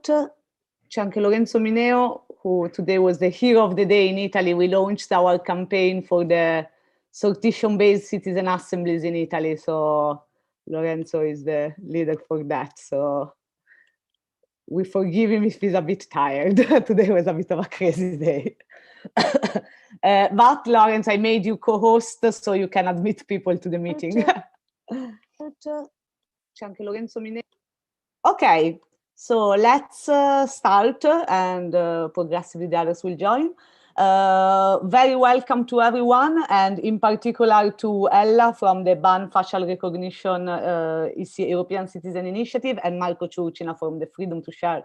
c'è anche Lorenzo Mineo, who today was the hero of the day in Italy. We launched our campaign for the sortition-based citizen assemblies in Italy. So Lorenzo is the leader for that. So we forgive him if he's a bit tired. Today was a bit of a crazy day. But Lawrence, I made you co-host so you can admit people to the meeting. C'è anche Lorenzo Mineo. Okay, so let's start and progressively the others will join. Very welcome to everyone, and in particular to Ella from the Ban Facial Recognition European Citizen Initiative, and Marco Ciurcina from the Freedom to Share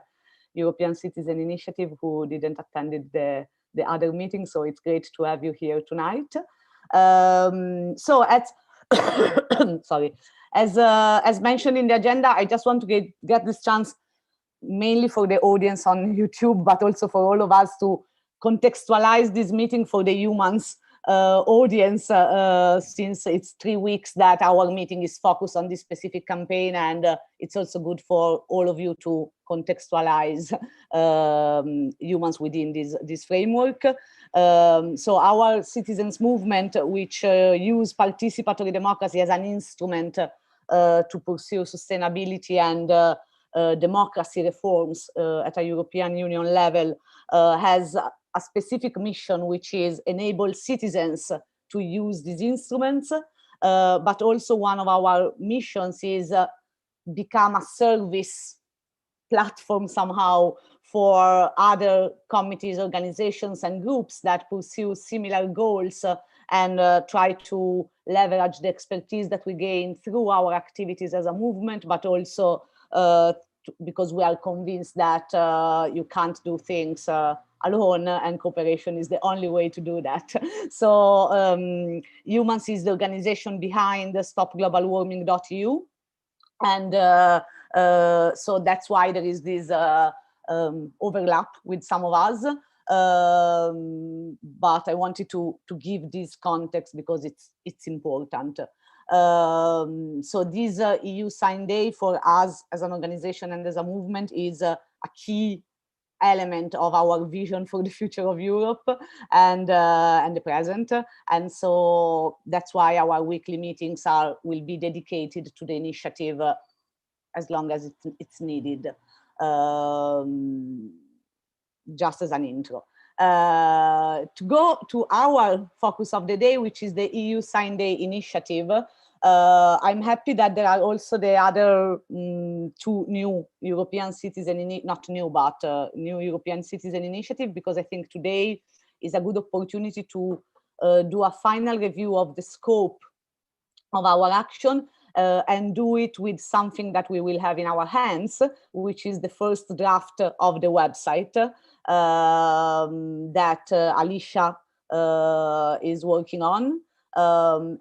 European Citizen Initiative, who didn't attend the other meeting, so it's great to have you here tonight. So sorry. As mentioned in the agenda, I just want to get this chance mainly for the audience on YouTube, but also for all of us to contextualize this meeting for the humans audience, since it's 3 weeks that our meeting is focused on this specific campaign, and it's also good for all of you to contextualize humans within this framework. So our citizens movement, which use participatory democracy as an instrument to pursue sustainability and democracy reforms at a European Union level, has a specific mission, which is enable citizens to use these instruments, but also one of our missions is become a service platform somehow for other committees, organizations, and groups that pursue similar goals and try to leverage the expertise that we gain through our activities as a movement, but also because we are convinced that you can't do things alone, and cooperation is the only way to do that. So Humans is the organization behind stopglobalwarming.eu, and so that's why there is this overlap with some of us, but I wanted to give this context because it's important. So this EU Sign Day for us as an organization and as a movement is a key element of our vision for the future of Europe and the present, and so that's why our weekly meetings will be dedicated to the initiative as long as it's needed. Just as an intro. To go to our focus of the day, which is the EU Sign Day initiative, I'm happy that there are also the other 2 new European citizen, not new, but new European citizen initiative, because I think today is a good opportunity to do a final review of the scope of our action and do it with something that we will have in our hands, which is the first draft of the website that Alicia is working on.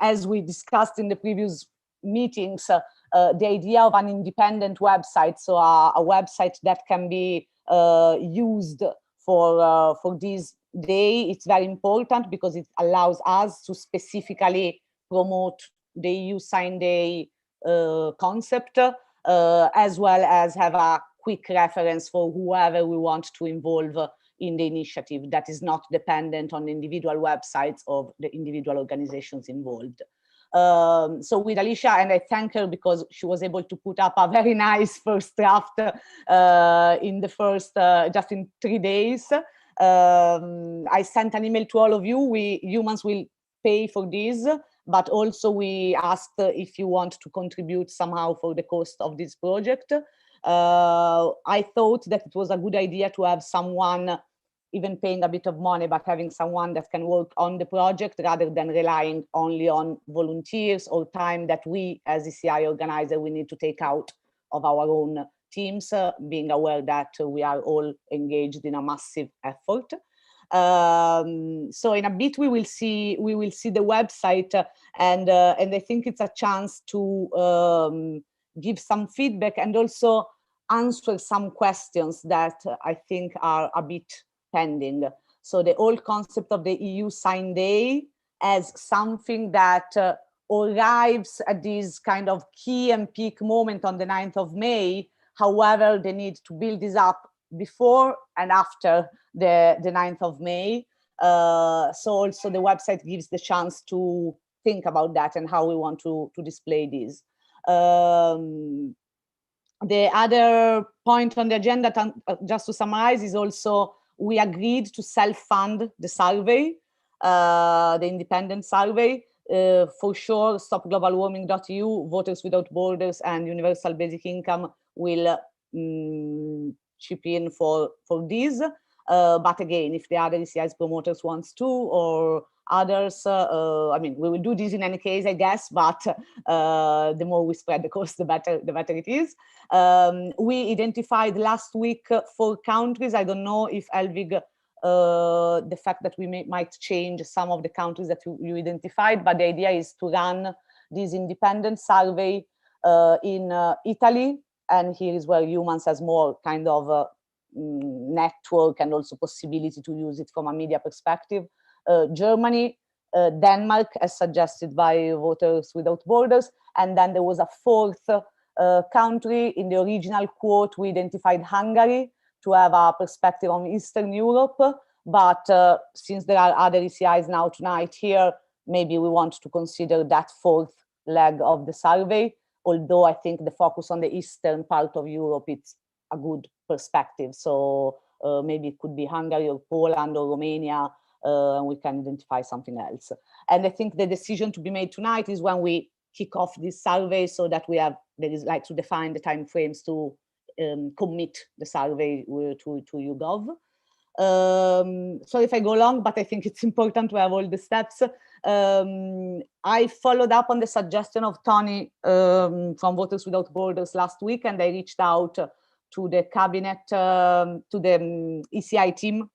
As we discussed in the previous meetings, the idea of an independent website, so a website that can be used for this day, it's very important because it allows us to specifically promote the EU Sign Day concept, as well as have a quick reference for whoever we want to involve in the initiative that is not dependent on the individual websites of the individual organizations involved. So with Alicia, and I thank her because she was able to put up a very nice first draft in the first, just in 3 days. I sent an email to all of you. Humans will pay for this, but also we asked if you want to contribute somehow for the cost of this project. I thought that it was a good idea to have someone even paying a bit of money, but having someone that can work on the project rather than relying only on volunteers or time that we as ECI organizer, we need to take out of our own teams, being aware that we are all engaged in a massive effort. So in a bit we will see the website, and I think it's a chance to give some feedback and also answer some questions that I think are a bit pending. So the whole concept of the EU Sign Day as something that arrives at this kind of key and peak moment on the 9th of May However, they need to build this up before and after the 9th of May. So also the website gives the chance to think about that and how we want to display this. The other point on the agenda, just to summarize, is also we agreed to self-fund the survey, the independent survey. For sure, stopglobalwarming.eu, Voters Without Borders, and Universal Basic Income will chip in for this. But again, if the other ECI's promoters wants to, or others, I mean, we will do this in any case, I guess, but the more we spread the cost, the better it is. We identified last week 4 countries. I don't know if Elvig, the fact that we might change some of the countries that you identified, but the idea is to run this independent survey in Italy, and here is where Humans has more kind of network and also possibility to use it from a media perspective. Germany, Denmark, as suggested by Voters Without Borders, and then there was a 4th country. In the original quote, we identified Hungary to have a perspective on Eastern Europe, but since there are other ECIs now tonight here, maybe we want to consider that 4th leg of the survey, although I think the focus on the eastern part of Europe, it's a good perspective. So maybe it could be Hungary or Poland or Romania, and we can identify something else. And I think the decision to be made tonight is when we kick off this survey, so that there is like to define the timeframes to commit the survey to YouGov. Sorry if I go long, but I think it's important to have all the steps. I followed up on the suggestion of Tony from Voters Without Borders last week, and I reached out to the cabinet, to the ECI team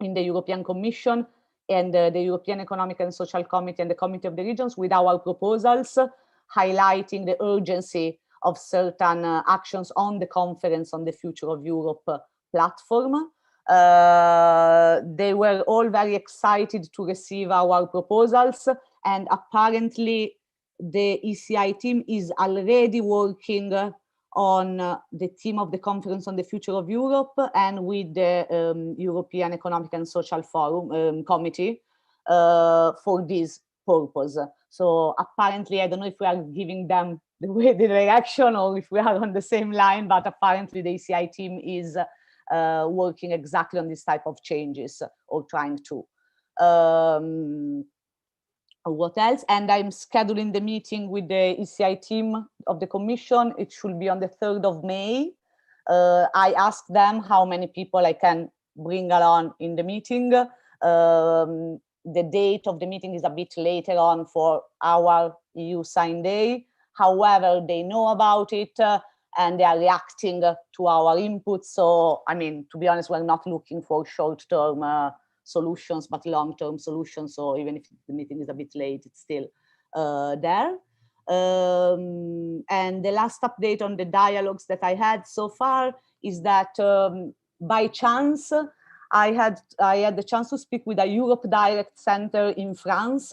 in the European Commission and the European Economic and Social Committee and the Committee of the Regions with our proposals, highlighting the urgency of certain actions on the Conference on the Future of Europe platform. They were all very excited to receive our proposals, and apparently the ECI team is already working on the theme of the Conference on the Future of Europe and with the European Economic and Social Forum Committee for this purpose. So apparently, I don't know if we are giving them the direction or if we are on the same line, but apparently the ECI team is working exactly on this type of changes or trying to. What else? And I'm scheduling the meeting with the ECI team of the Commission. It should be on the 3rd of May. I asked them how many people I can bring along in the meeting. The date of the meeting is a bit later on for our EU sign day. However, they know about it and they are reacting to our input. So, I mean, to be honest, we're not looking for short-term solutions, but long-term solutions. So even if the meeting is a bit late, it's still there. And the last update on the dialogues that I had so far is that by chance, I had the chance to speak with a Europe Direct Center in France,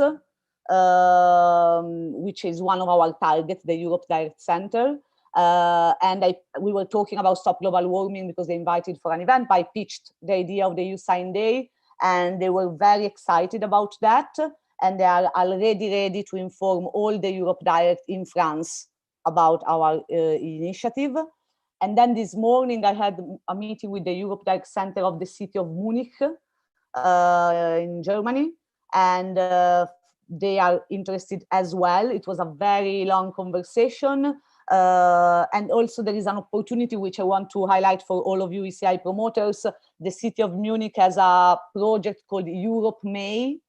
which is one of our targets, the Europe Direct Center. And we were talking about Stop Global Warming because they invited for an event. I pitched the idea of the EU Sign Day, and they were very excited about that. And they are already ready to inform all the Europe Direct in France about our initiative. And then this morning, I had a meeting with the Europe Direct Center of the city of Munich in Germany. And they are interested as well. It was a very long conversation. And also there is an opportunity which I want to highlight for all of you ECI promoters. The city of Munich has a project called Europe May,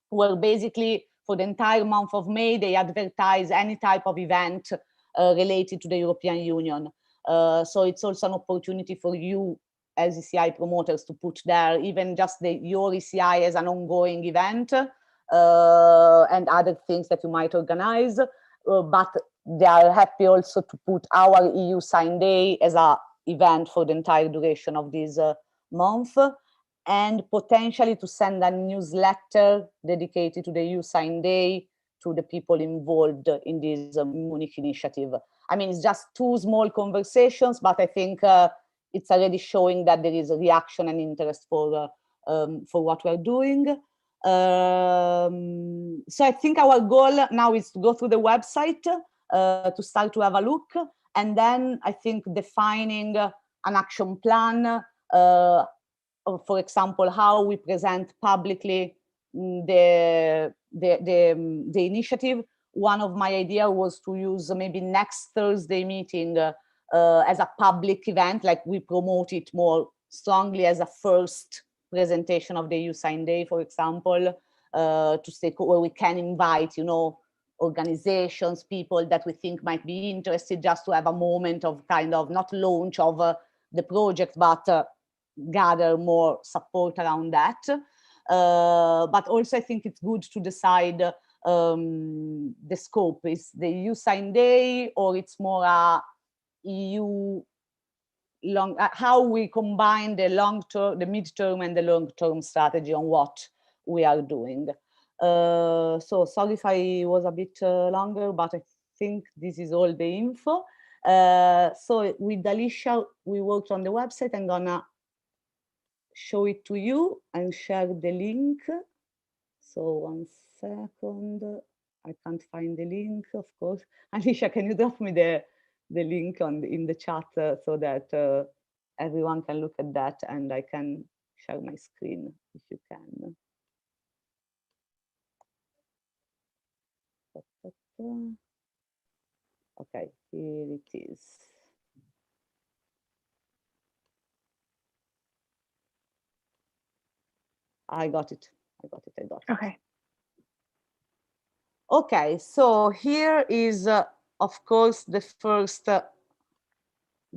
where basically for the entire month of May, they advertise any type of event related to the European Union. So it's also an opportunity for you as ECI promoters to put there even just your ECI as an ongoing event and other things that you might organize. But they are happy also to put our EU Sign Day as an event for the entire duration of this month, and potentially to send a newsletter dedicated to the EU Sign Day to the people involved in this Munich initiative. I mean, it's just 2 small conversations, but I think it's already showing that there is a reaction and interest for what we're doing. So I think our goal now is to go through the website to start to have a look, and then I think defining an action plan, for example, how we present publicly the initiative. One of my ideas was to use maybe next Thursday meeting as a public event, like we promote it more strongly as a first presentation of the EU Sign Day, for example, to stay where we can invite, you know, organizations, people that we think might be interested, just to have a moment of kind of not launch of the project, but gather more support around that. But also I think it's good to decide the scope. Is the EU Sign Day, or it's more a EU long, how we combine the long-term, the mid-term and the long-term strategy on what we are doing. So sorry if I was a bit longer, but I think this is all the info. So with Alicia, we worked on the website. I'm gonna show it to you and share the link. So 1 second, I can't find the link, of course. Alicia, can you drop me the link in the chat so that everyone can look at that, and I can share my screen if you can. Okay, here it is. I got it. Okay. Okay, so here is, of course, the first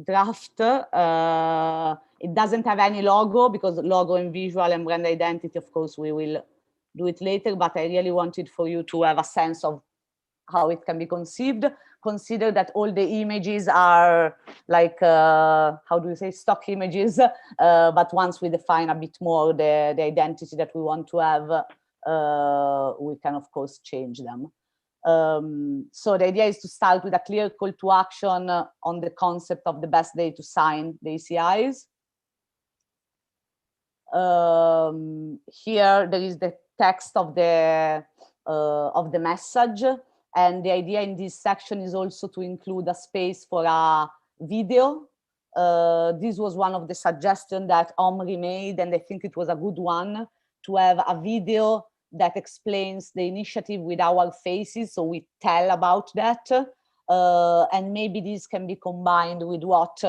draft. It doesn't have any logo, because logo and visual and brand identity, of course, we will do it later, but I really wanted for you to have a sense of how it can be conceived. Consider that all the images are like, how do you say, stock images, but once we define a bit more the identity that we want to have, we can, of course, change them. So the idea is to start with a clear call to action on the concept of the best day to sign the ECIs. Here there is the text of the message, and the idea in this section is also to include a space for a video. This was one of the suggestions that Omri made, and I think it was a good one, to have a video that explains the initiative with our faces, so we tell about that. And maybe this can be combined with what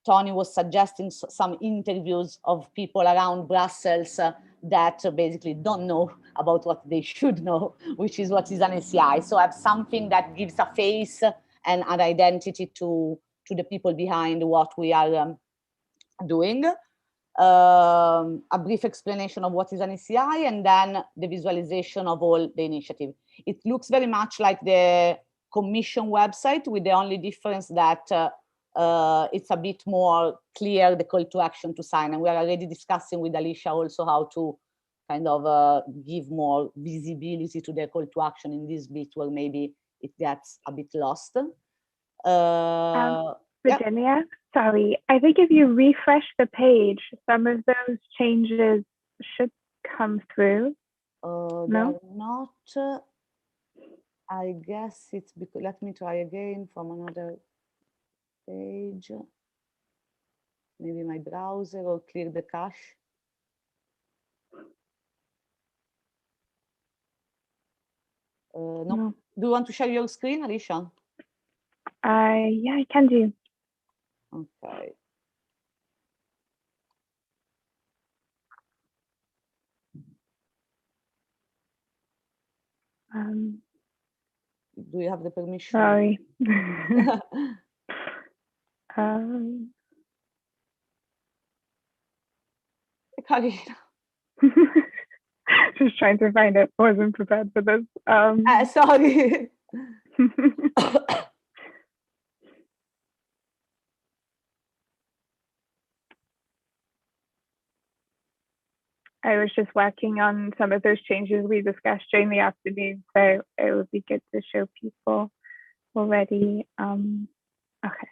Tony was suggesting, some interviews of people around Brussels that basically don't know about what they should know, which is what is an ECI. So have something that gives a face and an identity to the people behind what we are doing. A brief explanation of what is an ECI, and then the visualization of all the initiative. It looks very much like the Commission website, with the only difference that it's a bit more clear, the call to action to sign. And we are already discussing with Alicia also how to kind of give more visibility to the call to action in this bit where maybe it gets a bit lost. Virginia, yeah. Sorry, I think if you refresh the page, some of those changes should come through. No? They're not. I guess it's because, let me try again from another page. Maybe my browser, or clear the cache. No. Do you want to share your screen, Alicia? Yeah, I can do. Okay. Do you have the permission? Sorry. Just trying to find it. Wasn't prepared for this. Sorry. I was just working on some of those changes we discussed during the afternoon, so it would be good to show people already. Okay.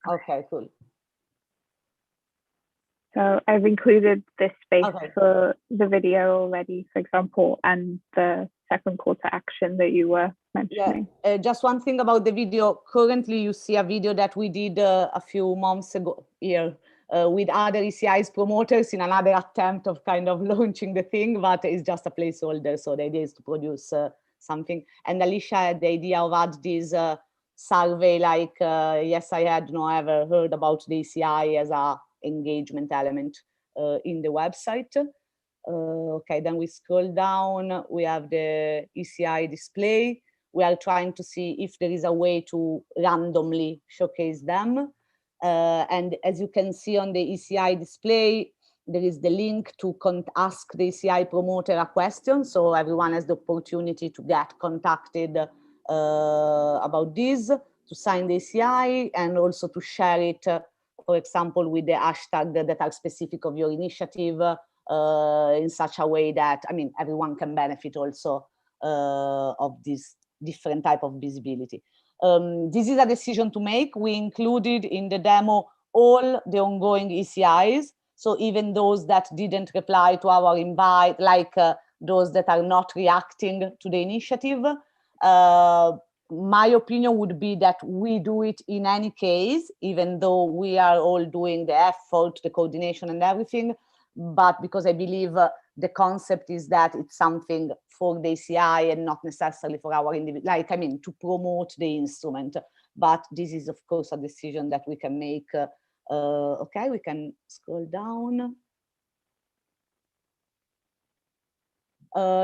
Okay, cool. So I've included this space Okay. for the video already, for example, and the second call to action that you were mentioning. Yeah, just one thing about the video. Currently, you see a video that we did a few months ago here with other ECI's promoters in another attempt of kind of launching the thing, but it's just a placeholder. So the idea is to produce something. And Alicia had the idea of add this survey, like, yes, I had no ever heard about the ECI as a engagement element in the website. Okay, then we scroll down, we have the ECI display. We are trying to see if there is a way to randomly showcase them. And as you can see on the ECI display, there is the link to ask the ECI promoter a question. So everyone has the opportunity to get contacted about this, to sign the ECI, and also to share it, for example, with the hashtag that are specific of your initiative, in such a way that, I mean, everyone can benefit also of this different type of visibility. This is a decision to make. We included in the demo all the ongoing ECIs. So even those that didn't reply to our invite, like those that are not reacting to the initiative, my opinion would be that we do it in any case, even though we are all doing the effort, the coordination and everything. But because I believe the concept is that it's something for the ACI and not necessarily for our individual, like, I mean, to promote the instrument. But this is, of course, a decision that we can make. Okay, we can scroll down.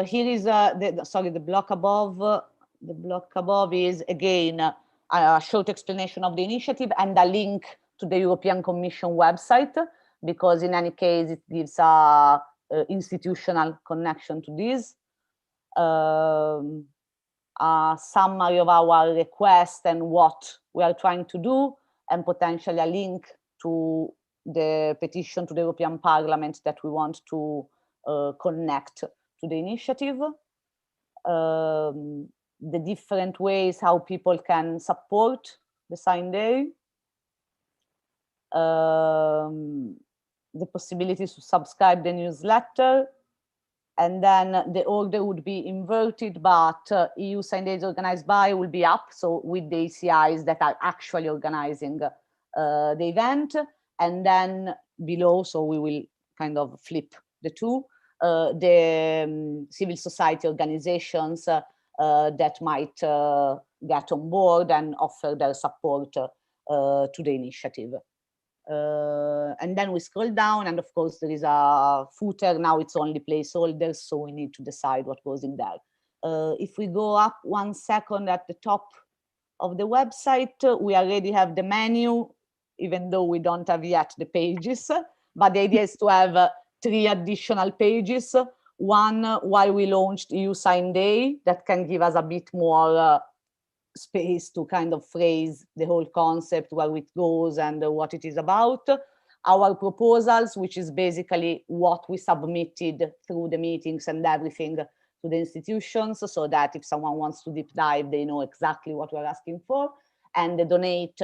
Here is the block above. The block above is, again, a short explanation of the initiative and a link to the European Commission website, because in any case, it gives a institutional connection to this. A summary of our request and what we are trying to do, and potentially a link to the petition to the European Parliament that we want to connect to the initiative. The different ways how people can support the sign day. The possibility to subscribe the newsletter, and then the order would be inverted, but EU sign days organized by will be up, so with the ACIs that are actually organizing the event, and then below, so we will kind of flip the two, the civil society organizations that might get on board and offer their support to the initiative. And then we scroll down, and of course there is a footer. Now it's only placeholders, so we need to decide what goes in there. If we go up 1 second at the top of the website, we already have the menu, even though we don't have yet the pages. But the idea is to have 3 additional pages. One, while we launched EU Sign Day, that can give us a bit more space to kind of phrase the whole concept, where it goes and what it is about. Our proposals, which is basically what we submitted through the meetings and everything to the institutions, so that if someone wants to deep dive, they know exactly what we're asking for. And the donate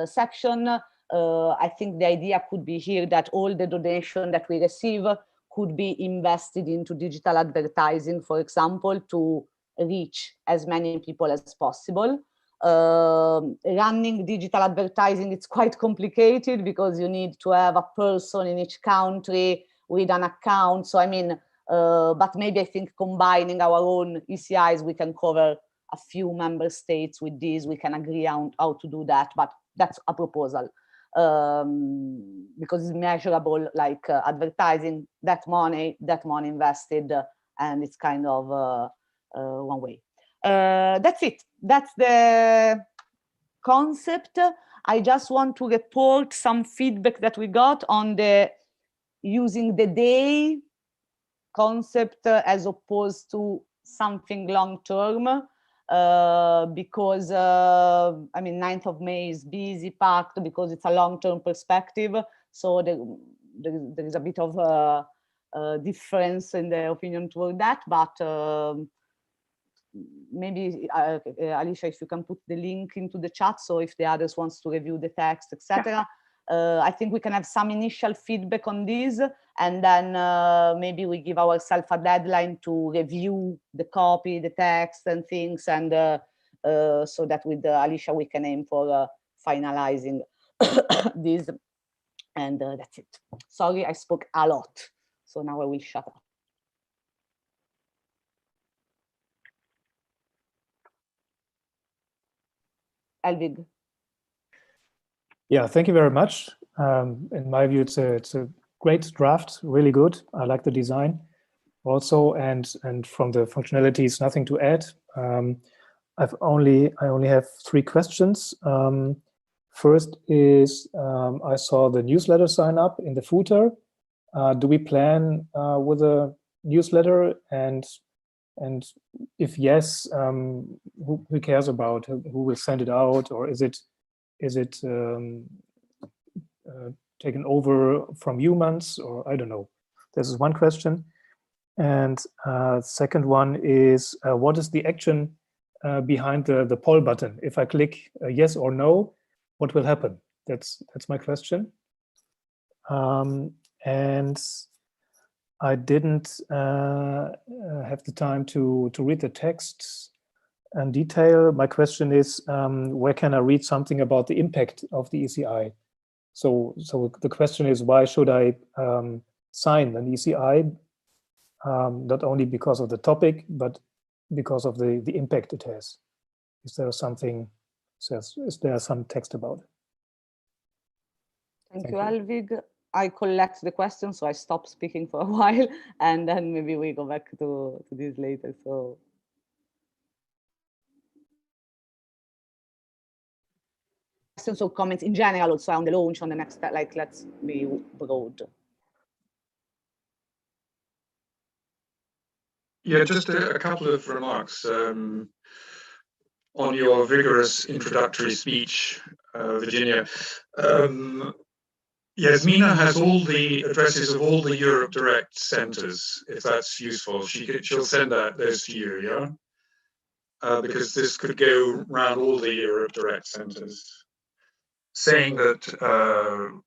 section, I think the idea could be here that all the donation that we receive could be invested into digital advertising, for example, to reach as many people as possible. Running digital advertising, it's quite complicated because you need to have a person in each country with an account. So I mean, but maybe I think combining our own ECIs, we can cover a few member states with this. We can agree on how to do that, but that's a proposal. Because it's measurable, like advertising, that money invested, and it's kind of one way. That's it. That's the concept. I just want to report some feedback that we got on the using the day concept as opposed to something long term. because I mean 9th of May is busy, packed, because it's a long-term perspective. So there is a bit of difference in the opinion toward that, but maybe Alicia, if you can put the link into the chat, so if the others wants to review the text, etc. I think we can have some initial feedback on this, and then maybe we give ourselves a deadline to review the copy, the text and things, and so that with Alicia we can aim for finalizing this. And that's it. Sorry, I spoke a lot, so now I will shut up. Elvig. Yeah, thank you very much. In my view, it's a great draft, really good. I like the design also, and from the functionalities, nothing to add. I only have 3 questions. First is, I saw the newsletter sign up in the footer. Do we plan with a newsletter, and if yes, who cares about who will send it out, or is it taken over from humans, or I don't know. This is one question. And second one is, what is the action behind the poll button? If I click yes or no, what will happen? That's my question. And I didn't have the time to read the texts in detail. My question is, where can I read something about the impact of the ECI? So the question is, why should I sign an ECI? Not only because of the topic, but because of the impact it has. Is there something? Is there some text about it? Thank you, Elvig. I collect the questions, so I stop speaking for a while, and then maybe we go back to this later. So. Questions or comments in general also on the launch, on the next step, like, let's be broad. Yeah, just a couple of remarks on your vigorous introductory speech, Virginia. Yasmina has all the addresses of all the Europe Direct centers, if that's useful. She'll send those to you, yeah? Because this could go around all the Europe Direct centers, saying that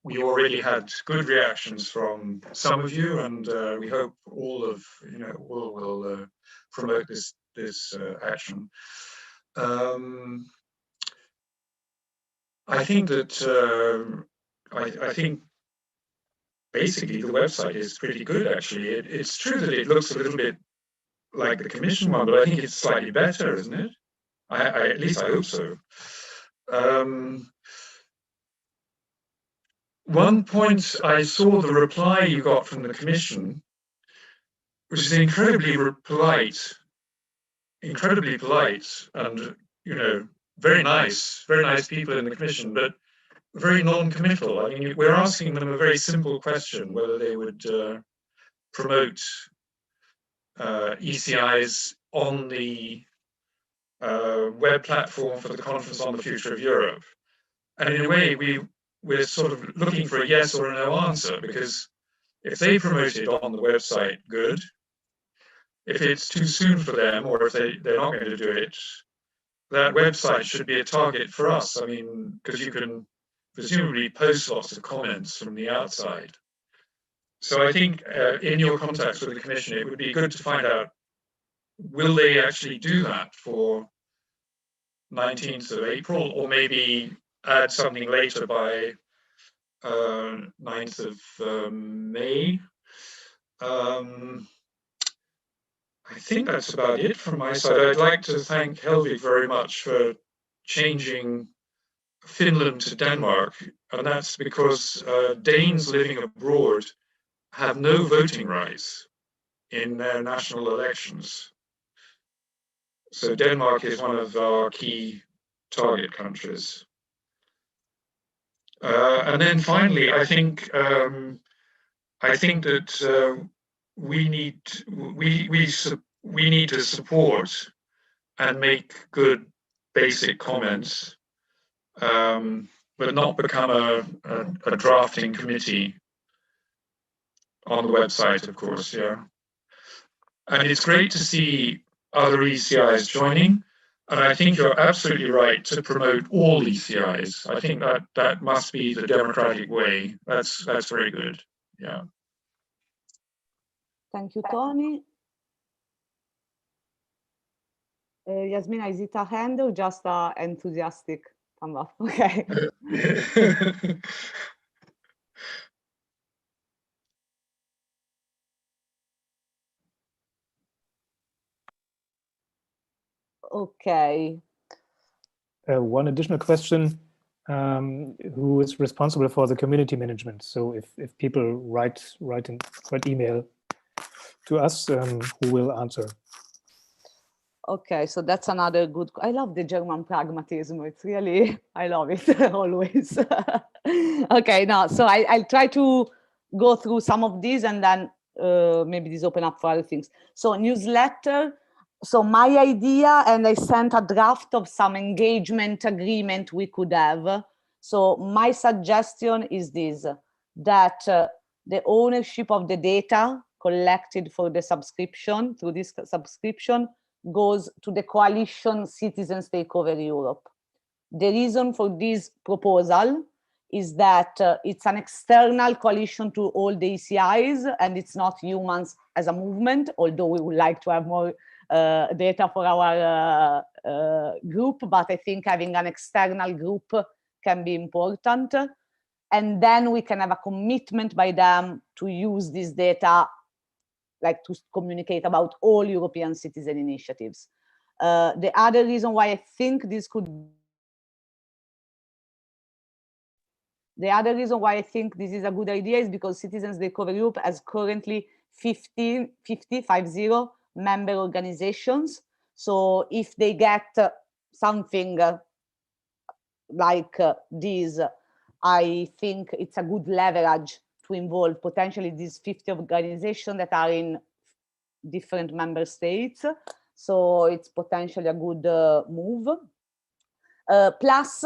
we already had good reactions from some of you, and we hope all of will promote this action. I think that I think basically the website is pretty good. Actually, it's true that it looks a little bit like the Commission one, but I think it's slightly better, isn't it? At least I hope so. One point, I saw the reply you got from the Commission, which is incredibly polite, and very nice people in the Commission, but very non-committal. I mean, we're asking them a very simple question, whether they would promote ECIs on the web platform for the Conference on the Future of Europe. And in a way, we're sort of looking for a yes or a no answer, because if they promote it on the website, good. If it's too soon for them, or if they're not going to do it, that website should be a target for us. I mean, because you can presumably post lots of comments from the outside. So I think in your contacts with the Commission, it would be good to find out, will they actually do that for 19th of April, or maybe add something later by 9th of May. I think that's about it from my side. I'd like to thank Helvig very much for changing Finland to Denmark, and that's because Danes living abroad have no voting rights in their national elections. So Denmark is one of our key target countries. And then finally, I think that we need to support and make good basic comments, but not become a drafting committee on the website, of course, yeah. And it's great to see other ECIs joining. And I think you're absolutely right to promote all ECIs. I think that must be the democratic way. That's very good. Yeah. Thank you, Tony. Yasmina, is it a hand or just a enthusiastic thumb up? Okay. Okay. One additional question. Who is responsible for the community management? So if people write email to us, who will answer? Okay, so that's another good. I love the German pragmatism. It's really, I love it always. Okay, now, so I'll try to go through some of these and then maybe these open up for other things. So newsletter. So my idea, and I sent a draft of some engagement agreement we could have. So my suggestion is this, that the ownership of the data collected for the subscription, through this subscription, goes to the coalition Citizens Take Over Europe. The reason for this proposal is that it's an external coalition to all the ECIs, and it's not humans as a movement, although we would like to have more data for our group, but I think having an external group can be important. And then we can have a commitment by them to use this data, like to communicate about all European citizen initiatives. The other reason why I think this could, the other reason why I think this is a good idea is because Citizens Take Over Europe has currently 50 member organizations. So if they get something like this, I think it's a good leverage to involve potentially these 50 organizations that are in different member states. So it's potentially a good move. Plus,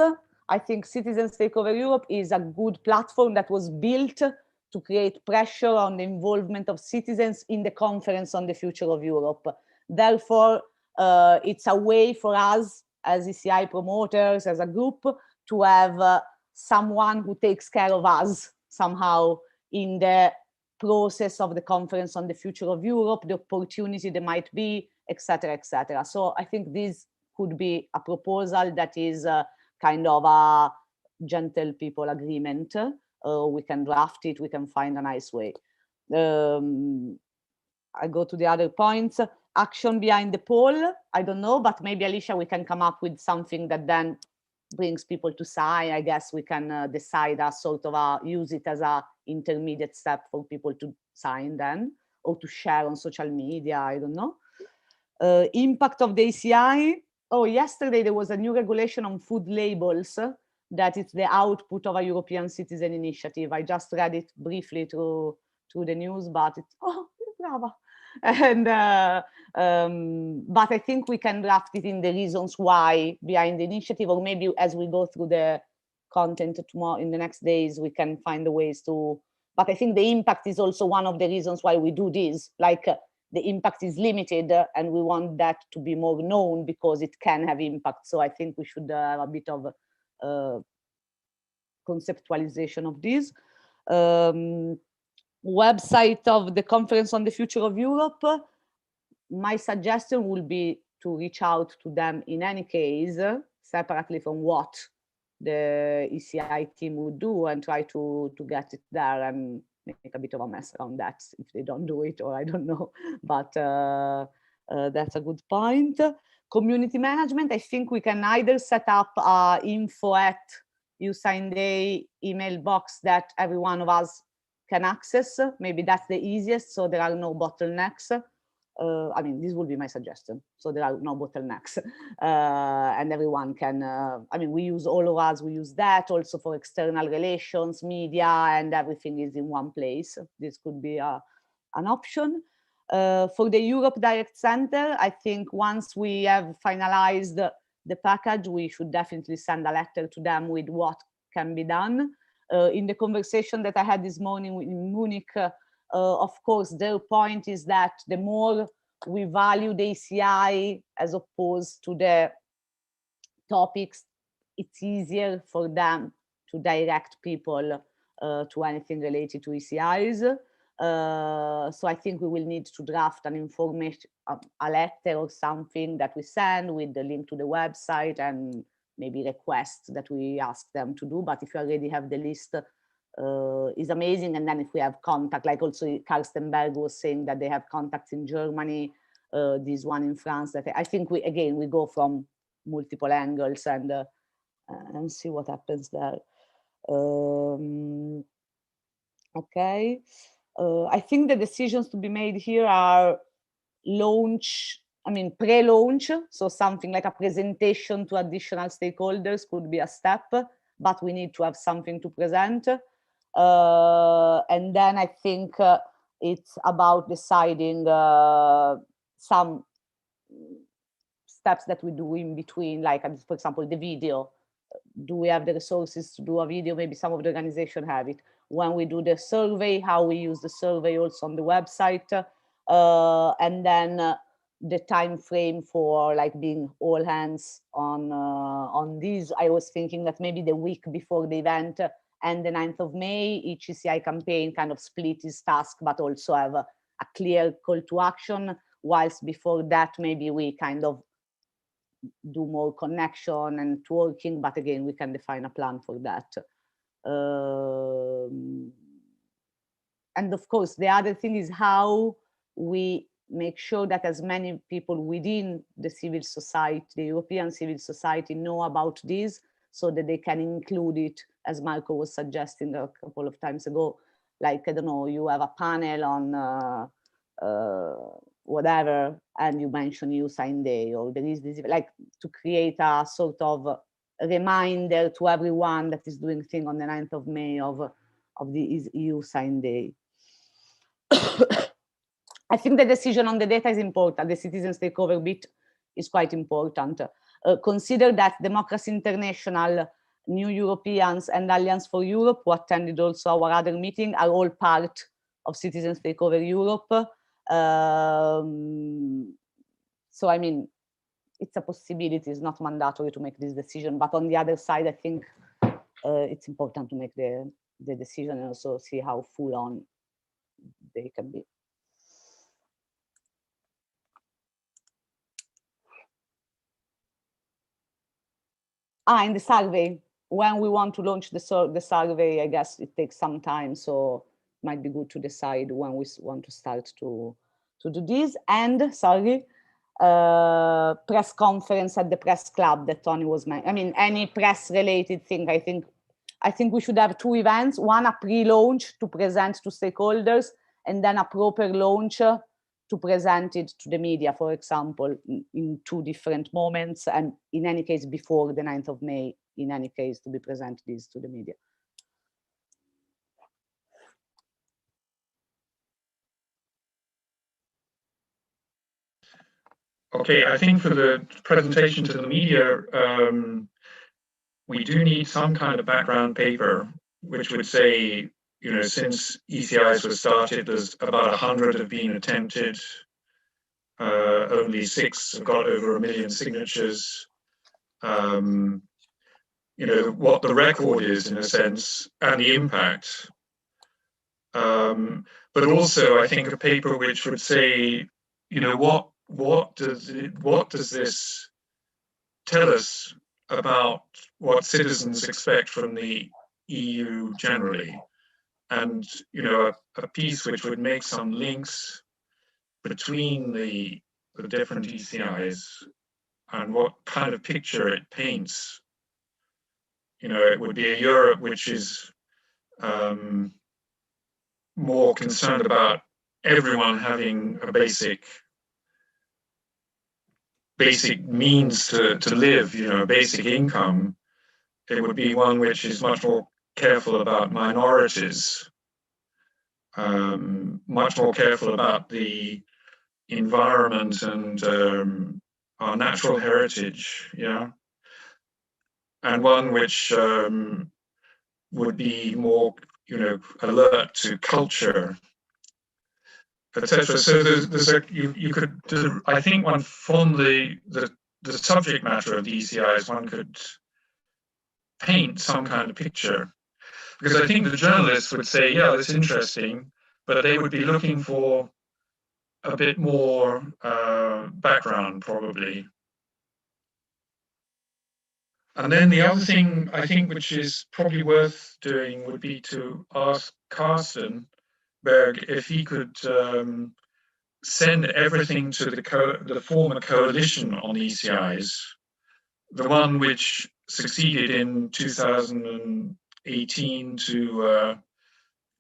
I think Citizens Take Over Europe is a good platform that was built to create pressure on the involvement of citizens in the conference on the future of Europe. Therefore, it's a way for us as ECI promoters, as a group, to have someone who takes care of us somehow in the process of the conference on the future of Europe, the opportunity there might be, etc., etc. So I think this could be a proposal that is kind of a gentle people agreement. We can draft it, we can find a nice way. I go to the other points. Action behind the poll, I don't know, but maybe Alicia, we can come up with something that then brings people to sign. I guess we can decide a sort of use it as a intermediate step for people to sign then, or to share on social media, I don't know. Impact of the ECI. Oh, yesterday there was a new regulation on food labels that it's the output of a European citizen initiative. I just read it briefly through the news, but it's, oh, brava. And but I think we can draft it in the reasons why behind the initiative, or maybe as we go through the content tomorrow, in the next days, we can find the ways to. But I think the impact is also one of the reasons why we do this. Like the impact is limited, and we want that to be more known because it can have impact. So I think we should have a bit of conceptualization of this. Website of the Conference on the Future of Europe. My suggestion will be to reach out to them in any case, separately from what the ECI team would do, and try to get it there and make a bit of a mess around that if they don't do it, or I don't know. But that's a good point. Community management, I think we can either set up info@usignday email box that every one of us can access. Maybe that's the easiest, so there are no bottlenecks. I mean, this will be my suggestion. So there are no bottlenecks, and everyone can. I mean, we use all of us. We use that also for external relations, media, and everything is in one place. This could be an option. For the Europe Direct Center, I think once we have finalized the package, we should definitely send a letter to them with what can be done. In the conversation that I had this morning in Munich, of course, their point is that the more we value the ECI as opposed to the topics, it's easier for them to direct people to anything related to ECIs. So I think we will need to draft an information, a letter or something that we send with the link to the website and maybe requests that we ask them to do. But if you already have the list, is amazing. And then if we have contact, like also Karstenberg was saying that they have contacts in Germany, this one in France, that I think we go from multiple angles and see what happens there. Okay. I think the decisions to be made here are pre-launch. So something like a presentation to additional stakeholders could be a step, but we need to have something to present. And then I think it's about deciding some steps that we do in between, like, for example, the video. Do we have the resources to do a video? Maybe some of the organization have it. When we do the survey, how we use the survey also on the website, and then the time frame for like being all hands on these. I was thinking that maybe the week before the event and the 9th of May, each ECI campaign kind of split its task, but also have a clear call to action. Whilst before that, maybe we kind of do more connection and networking, but again, we can define a plan for that. And of course, the other thing is how we make sure that as many people within the civil society, the European civil society, know about this, so that they can include it, as Marco was suggesting a couple of times ago. Like, I don't know, you have a panel on whatever, and you mention EU Sign Day, or there is this, like, to create a sort of reminder to everyone that is doing thing on the 9th of May of the EU Sign Day. I think the decision on the data is important. The citizen takeover bit is quite important. Consider that Democracy International, New Europeans, and Alliance for Europe, who attended also our other meeting, are all part of Citizens Takeover Europe. So, I mean, it's a possibility, it's not mandatory to make this decision. But on the other side, I think it's important to make the decision and also see how full on they can be. In the survey, when we want to launch the survey, I guess it takes some time, so it might be good to decide when we want to start to do this. And sorry, press conference at the press club that Tony was mentioning. I mean, any press related thing, I think we should have two events, one a pre-launch to present to stakeholders, and then a proper launch to present it to the media, for example, in two different moments, and in any case before the 9th of May, in any case, to be presented this to the media. Okay, I think for the presentation to the media, we do need some kind of background paper, which would say, you know, since ECIs were started, there's about 100 have been attempted. Only 6 have got over 1 million signatures. You know, what the record is, in a sense, and the impact. But also, I think a paper which would say, you know, what does this tell us about what citizens expect from the EU generally? And, you know, a piece which would make some links between the different ECIs and what kind of picture it paints. You know, it would be a Europe which is more concerned about everyone having a basic means to live, you know, a basic income. It would be one which is much more careful about minorities, much more careful about the environment and our natural heritage, yeah, and one which would be more, alert to culture, etc. So you could do, I think one from the subject matter of the ECIs, one could paint some kind of picture, because I think the journalists would say, yeah, that's interesting, but they would be looking for a bit more background, probably. And then the other thing I think which is probably worth doing would be to ask Carsten Berg if he could send everything to the former coalition on ECIs, the one which succeeded in 2018 to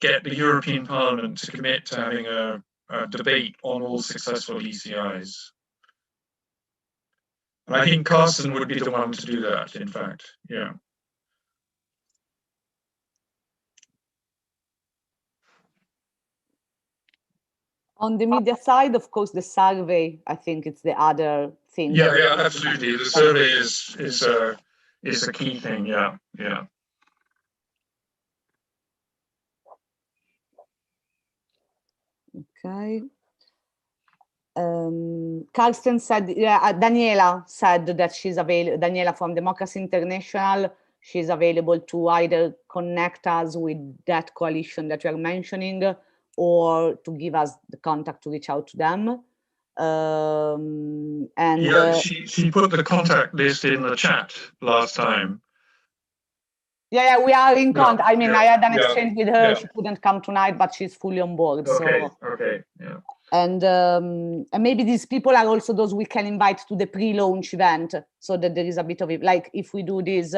get the European Parliament to commit to having a debate on all successful ECIs. And I think Carsten would be the one to do that, in fact, yeah. On the media side, of course, the survey, I think it's the other thing. Yeah, absolutely. The survey is a key thing, yeah. Okay. Carsten said, Daniela said that she's available, Daniela from Democracy International, she's available to either connect us with that coalition that you are mentioning, or to give us the contact to reach out to them. She put the contact list in the chat last time. Yeah, we are in contact. I mean, I had an exchange with her. She couldn't come tonight, but she's fully on board. Okay, yeah. And maybe these people are also those we can invite to the pre-launch event, so that there is a bit of it. Like if we do this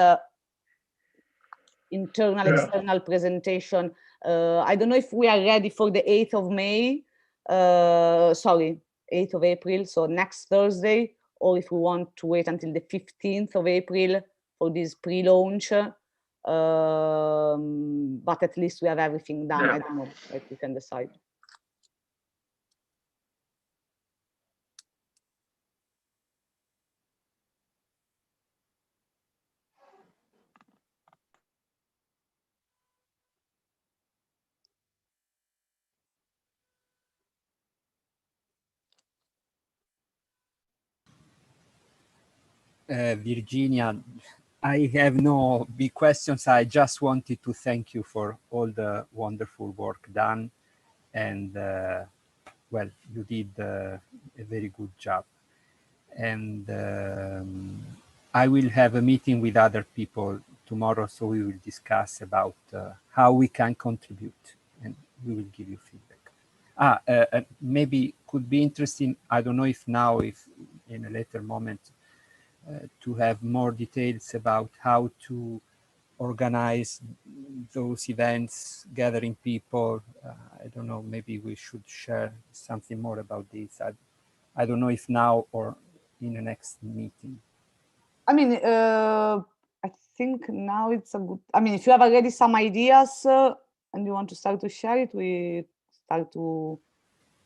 internal, external presentation, I don't know if we are ready for the 8th of May, 8th of April, so next Thursday, or if we want to wait until the 15th of April for this pre-launch. But at least we have everything done. I don't know, like we can decide. Virginia, I have no big questions. I just wanted to thank you for all the wonderful work done. And well, you did a very good job. And I will have a meeting with other people tomorrow, so we will discuss about how we can contribute, and we will give you feedback. Maybe could be interesting, I don't know if now, if in a later moment, to have more details about how to organize those events, gathering people. I don't know, maybe we should share something more about this. I don't know if now or in the next meeting. I mean, I think now it's a good, I mean, if you have already some ideas and you want to start to share it, we start to...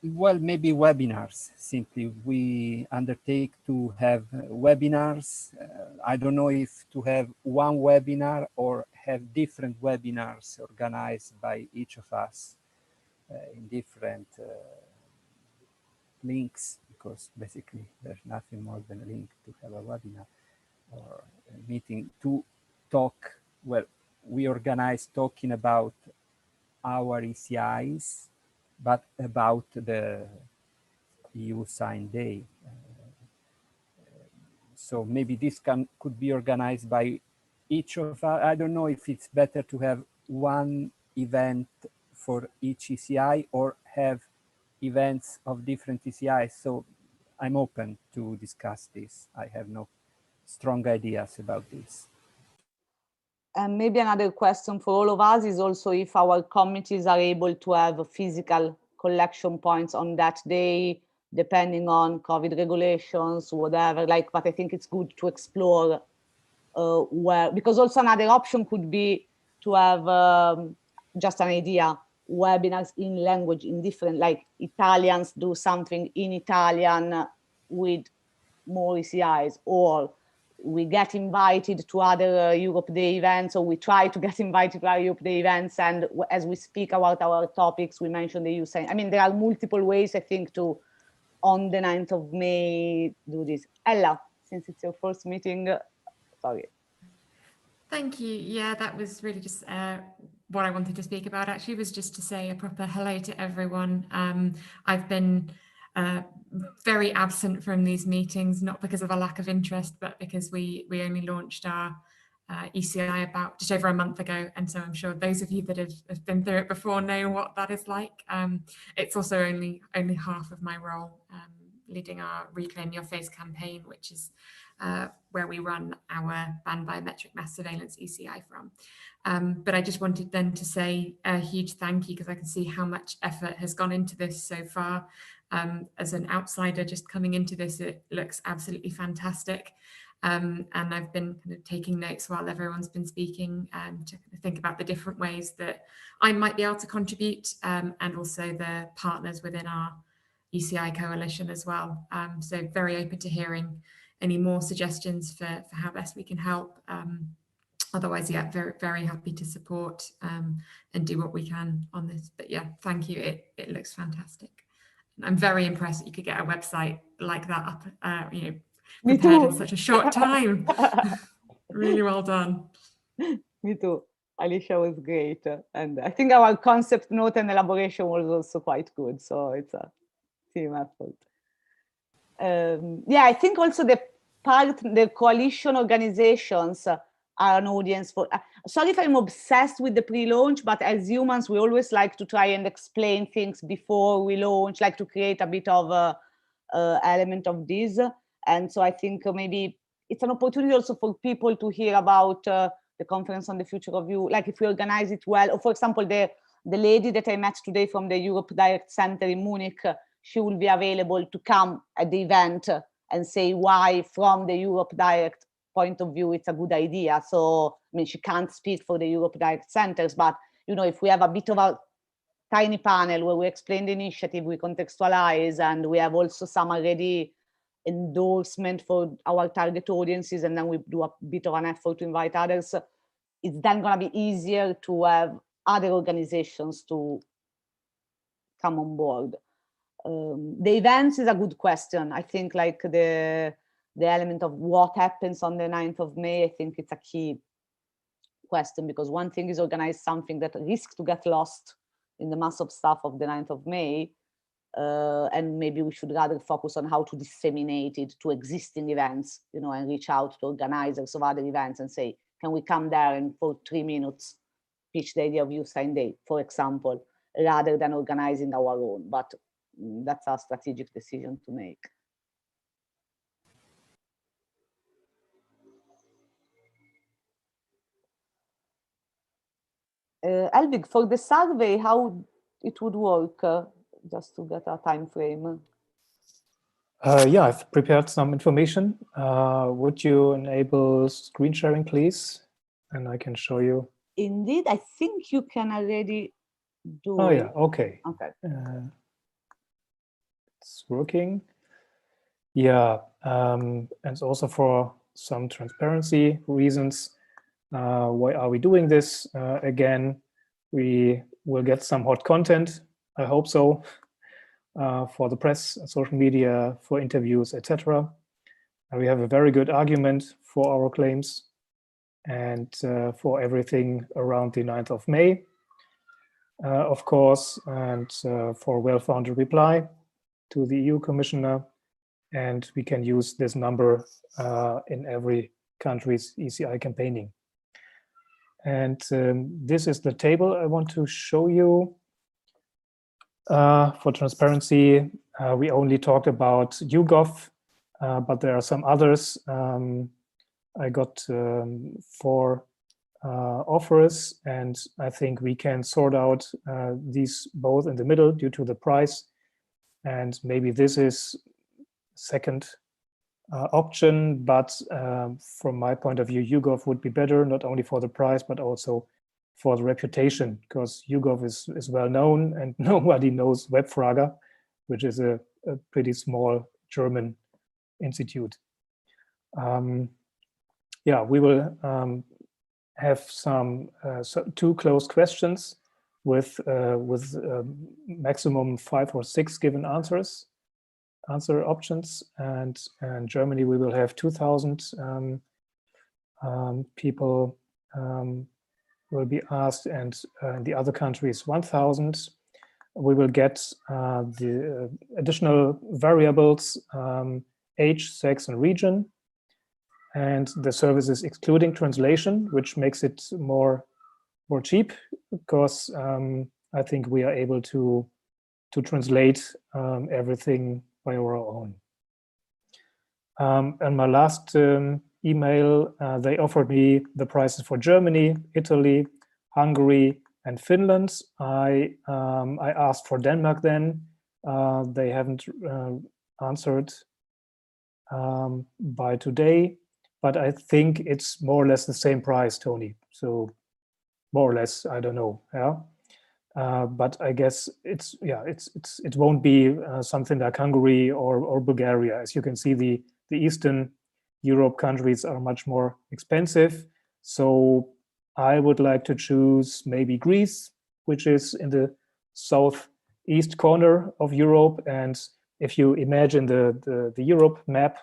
Well, maybe webinars. Simply, we undertake to have webinars. I don't know if to have one webinar or have different webinars organized by each of us in different links, because basically there's nothing more than a link to have a webinar or a meeting to talk. Well, we organize talking about our ECIs, but about the EU Sign Day. So maybe this could be organized by each of us. I don't know if it's better to have one event for each ECI or have events of different ECIs. So I'm open to discuss this. I have no strong ideas about this. And maybe another question for all of us is also if our committees are able to have physical collection points on that day, depending on COVID regulations, whatever, like, but I think it's good to explore where, because also another option could be to have just an idea, webinars in language in different, like Italians do something in Italian with more ECIs, or we get invited to other Europe Day events, or we try to get invited to our Europe Day events, and as we speak about our topics, we mention the EU saying, I mean, there are multiple ways, I think, to, on the 9th of May, do this. Ella, since it's your first meeting, sorry. Thank you. Yeah, that was really just what I wanted to speak about, actually, was just to say a proper hello to everyone. I've been very absent from these meetings, not because of a lack of interest, but because we only launched our ECI about just over a month ago. And so I'm sure those of you that have been through it before know what that is like. It's also only half of my role, leading our Reclaim Your Face campaign, which is where we run our banned biometric mass surveillance ECI from. But I just wanted then to say a huge thank you, because I can see how much effort has gone into this so far. As an outsider just coming into this, it looks absolutely fantastic. And I've been kind of taking notes while everyone's been speaking, to think about the different ways that I might be able to contribute, and also the partners within our ECI coalition as well. So very open to hearing any more suggestions for how best we can help. Otherwise, yeah, very, very happy to support and do what we can on this. But yeah, thank you. It looks fantastic. I'm very impressed that you could get a website like that up, prepared in such a short time. Really well done. Me too. Alicia was great. And I think our concept note and elaboration was also quite good. So it's a team effort. Yeah, I think also the coalition organizations are an audience for, sorry if I'm obsessed with the pre-launch, but as humans, we always like to try and explain things before we launch, like to create a bit of a element of this. And so I think maybe it's an opportunity also for people to hear about the conference on the future of you, like if we organize it well. Or for example, the lady that I met today from the Europe Direct Center in Munich, she will be available to come at the event and say why from the Europe Direct point of view it's a good idea. So I mean, she can't speak for the Europe Direct Centers, but if we have a bit of a tiny panel where we explain the initiative, we contextualize, and we have also some already endorsement for our target audiences, and then we do a bit of an effort to invite others, it's then going to be easier to have other organizations to come on board. The events is a good question. I think like the element of what happens on the 9th of May, I think it's a key question, because one thing is organize something that risks to get lost in the mass of stuff of the 9th of May. And maybe we should rather focus on how to disseminate it to existing events, and reach out to organizers of other events and say, can we come there and for 3 minutes pitch the idea of Youth Sign Day, for example, rather than organizing our own. But that's a strategic decision to make. Elvig, for the survey, how it would work, just to get a time frame? Yeah, I've prepared some information. Would you enable screen sharing, please? And I can show you. Indeed, I think you can already do Oh, it. yeah, okay. Okay. It's working. Yeah, and also for some transparency reasons. Why are we doing this? Again, we will get some hot content, I hope so, for the press, social media, for interviews, etc. We have a very good argument for our claims and for everything around the 9th of May, of course, and for well-founded reply to the EU Commissioner. And we can use this number in every country's ECI campaigning. And this is the table I want to show you. For transparency, we only talked about YouGov, but there are some others. I got 4 offers, and I think we can sort out these both in the middle due to the price. And maybe this is second option, but from my point of view, YouGov would be better, not only for the price, but also for the reputation, because YouGov is well known and nobody knows WebFrage, which is a pretty small German institute. Yeah, we will have some two closed questions with maximum 5 or 6 given answer options, and in Germany we will have 2,000 people will be asked, and in the other countries 1,000. We will get the additional variables, age, sex, and region, and the services excluding translation, which makes it more cheap, because I think we are able to translate everything by our own. And my last email, they offered me the prices for Germany, Italy, Hungary, and Finland. I asked for Denmark then. They haven't answered by today, but I think it's more or less the same price, Tony. So more or less, I don't know. Yeah. But I guess it won't be something like Hungary or Bulgaria. As you can see, the Eastern Europe countries are much more expensive. So I would like to choose maybe Greece, which is in the southeast corner of Europe. And if you imagine the Europe map,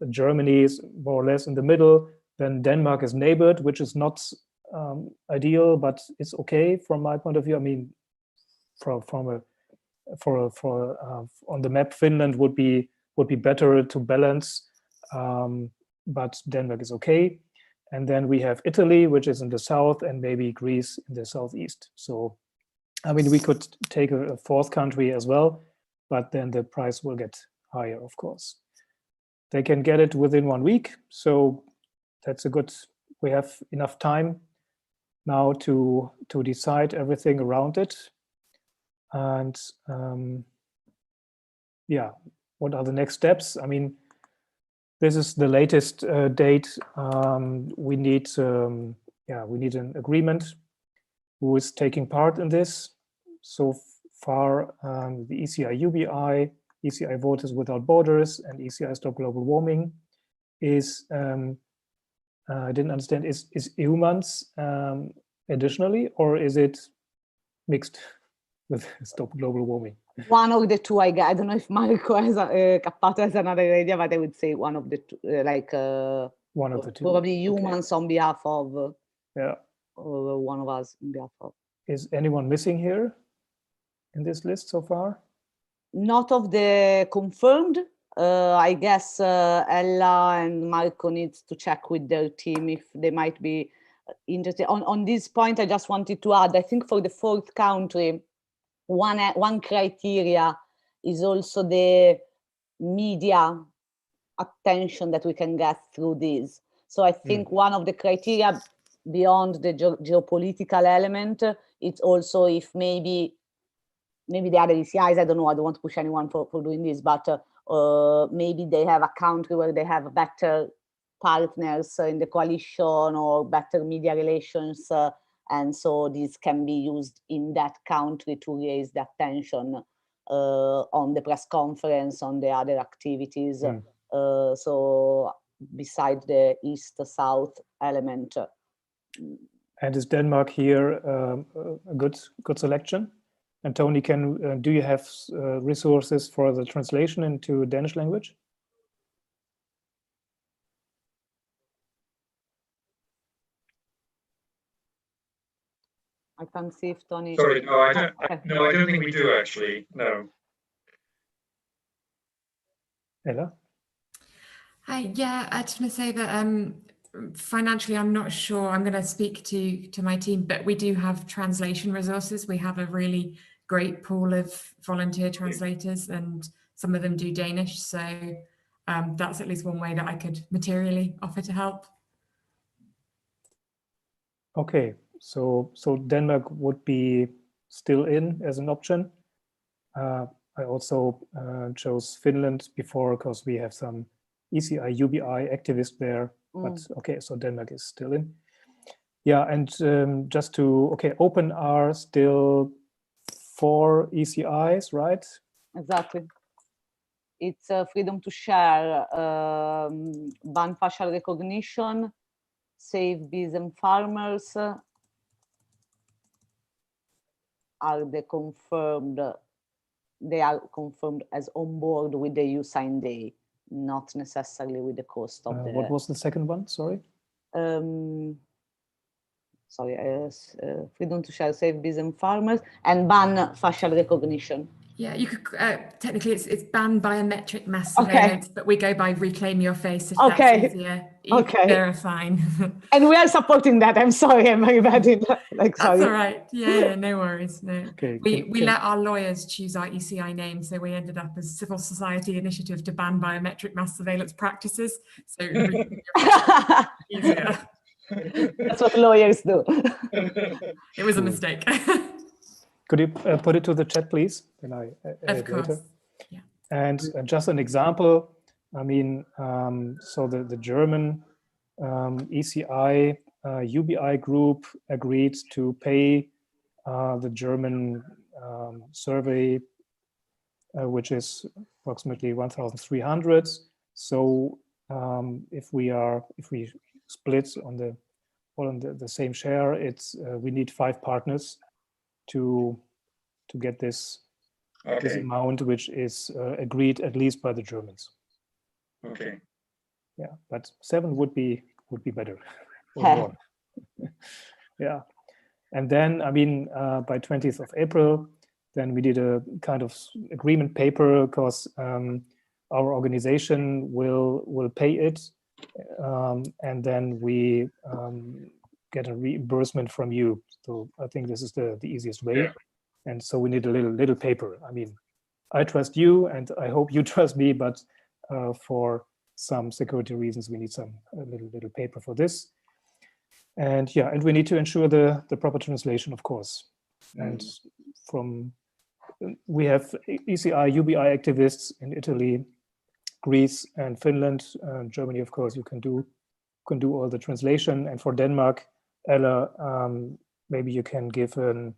Germany is more or less in the middle. Then Denmark is neighbored, which is not ideal, but it's okay from my point of view. I mean, on the map, Finland would be better to balance, but Denmark is okay. And then we have Italy, which is in the south, and maybe Greece in the southeast. So, I mean, we could take a fourth country as well, but then the price will get higher, of course. They can get it within 1 week, so that's a good. We have enough time now to decide everything around it. And yeah, what are the next steps? I mean, this is the latest date. We need an agreement. Who is taking part in this? So far, the ECI UBI, ECI Voters Without Borders, and ECI Stop Global Warming is. I didn't understand. Is EUMANS additionally, or is it mixed with Stop Global Warming? One of the two, I don't know if Marco has Cappato has another idea, but I would say one of the two, one of the two. Probably humans on behalf of or one of us on behalf of. Is anyone missing here in this list so far? Not of the confirmed. I guess Ella and Marco needs to check with their team if they might be interested. On this point, I just wanted to add, I think for the fourth country, one criteria is also the media attention that we can get through this. So I think one of the criteria beyond the geopolitical element, it's also if maybe the other ECIs, I don't know, I don't want to push anyone for doing this, but maybe they have a country where they have better partners in the coalition or better media relations. And so this can be used in that country to raise the attention on the press conference, on the other activities. So beside the East-South element. And is Denmark here a good selection? And Tony, do you have resources for the translation into Danish language? I can't see if Tony. Sorry, no, I don't. Okay. No, I don't think we do actually. No. Ella? Hi. Yeah, I just want to say that financially, I'm not sure. I'm going to speak to my team, but we do have translation resources. We have a really great pool of volunteer translators, and some of them do Danish. So that's at least one way that I could materially offer to help. Okay, so Denmark would be still in as an option. I also chose Finland before because we have some ECI UBI activists there. But okay, so Denmark is still in. Yeah, and just to, okay, open are still 4 ECIs, right? Exactly. It's freedom to share, ban facial recognition, save bees and farmers are the confirmed, they are confirmed as on board with the EU sign day, not necessarily with the cost of the. What was the second one? Sorry. Freedom to share, save bees and farmers, and ban facial recognition. Yeah, you could technically it's ban biometric mass surveillance, but we go by reclaim your face if that's easier. They're fine. And we are supporting that. I'm sorry, I'm very bad in like. Sorry. That's all right. Yeah, no worries. No, okay, we let our lawyers choose our ECI name, so we ended up as Civil Society Initiative to ban biometric mass surveillance practices. So easier. That's what lawyers do. It was a mistake. Could you put it to the chat, please? Then I of course. Later. Yeah. And just an example. I mean, so the German ECI UBI group agreed to pay the German survey, which is approximately 1,300. So if we split on the same share, it's we need 5 partners to get this this amount, which is agreed at least by the Germans. Okay. Yeah, but 7 would be better. Or more. Yeah, and then I mean by 20th of April, then we did a kind of agreement paper because our organization will pay it, and then we get a reimbursement from you. So I think this is the easiest way. Yeah. And so we need a little paper. I mean, I trust you, and I hope you trust me, but for some security reasons, we need a little paper for this. And yeah, and we need to ensure the proper translation, of course. And we have ECI, UBI activists in Italy, Greece, and Finland. Germany, of course, you can do all the translation. And for Denmark, Ella, maybe you can give an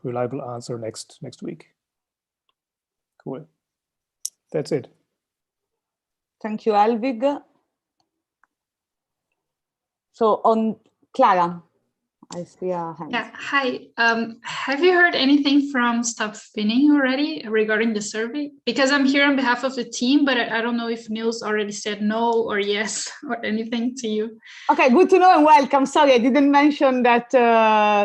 reliable answer next week. Cool. That's it. Thank you, Elvig. So on Clara, I see a hand. Yeah, hi. Have you heard anything from Stop Spinning already regarding the survey? Because I'm here on behalf of the team, but I don't know if Niels already said no or yes or anything to you. Okay, good to know and welcome. Sorry, I didn't mention that.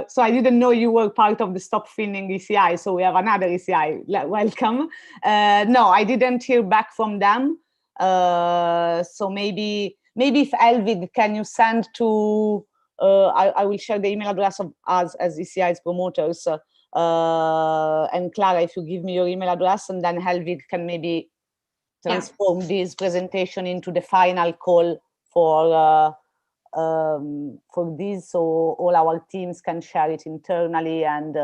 So I didn't know you were part of the Stop Spinning ECI. So we have another ECI. Welcome. No, I didn't hear back from them. So maybe if Elvig, can you send to, I will share the email address of us as ECI's promoters. And Clara, if you give me your email address, and then Elvig can maybe transform this presentation into the final call for this, so all our teams can share it internally, and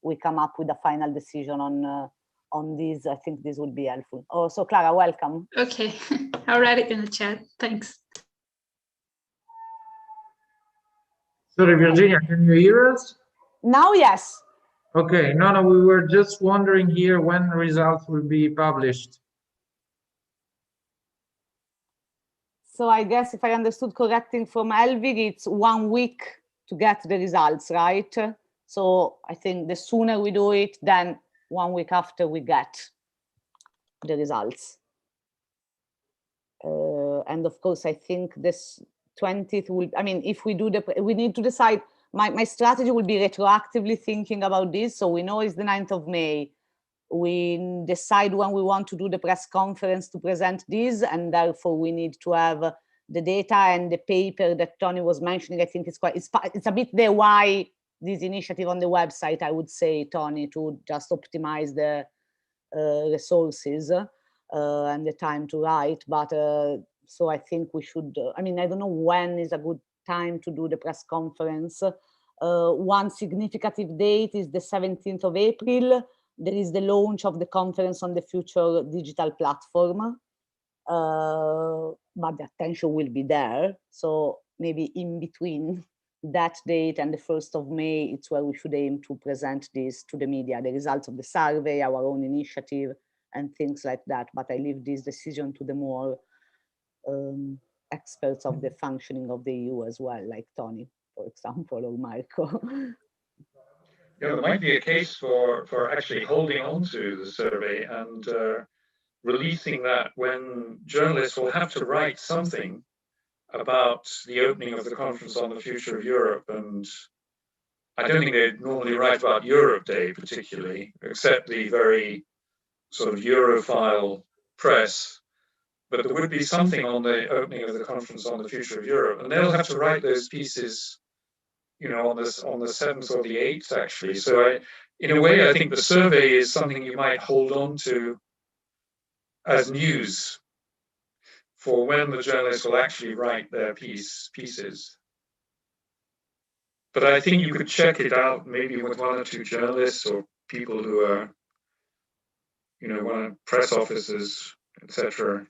we come up with a final decision on this. I think this would be helpful. Oh, so Clara, welcome. Okay, I'll write it in the chat. Thanks. Sorry, Virginia, can you hear us? Now, yes. Okay, no, we were just wondering here when results will be published. So I guess if I understood correctly from Elvig, it's 1 week to get the results, right? So I think the sooner we do it, then 1 week after we get the results. And of course, I think this 20th will, I mean, if we do we need to decide, my strategy will be retroactively thinking about this. So we know it's the 9th of May. We decide when we want to do the press conference to present this, and therefore we need to have the data and the paper that Tony was mentioning. I think it's a bit the why this initiative on the website, I would say, Tony, to just optimize the resources and the time to write. But so I think we should, I mean, I don't know when is a good time to do the press conference. One significant date is the 17th of April. There is the launch of the conference on the future digital platform, but the attention will be there. So maybe in between that date and the 1st of May, it's where we should aim to present this to the media, the results of the survey, our own initiative, and things like that. But I leave this decision to the more experts of the functioning of the EU as well, like Tony, for example, or Marco. Yeah, there might be a case for actually holding on to the survey and releasing that when journalists will have to write something about the opening of the Conference on the Future of Europe. And I don't think they normally write about Europe Day particularly, except the very sort of Europhile press. But there would be something on the opening of the Conference on the Future of Europe, and they'll have to write those pieces, you know, on the 7th or the 8th, actually. So in a way, I think the survey is something you might hold on to as news for when the journalists will actually write their pieces. But I think you could check it out maybe with 1 or 2 journalists or people who are, you know, one of press officers, etc.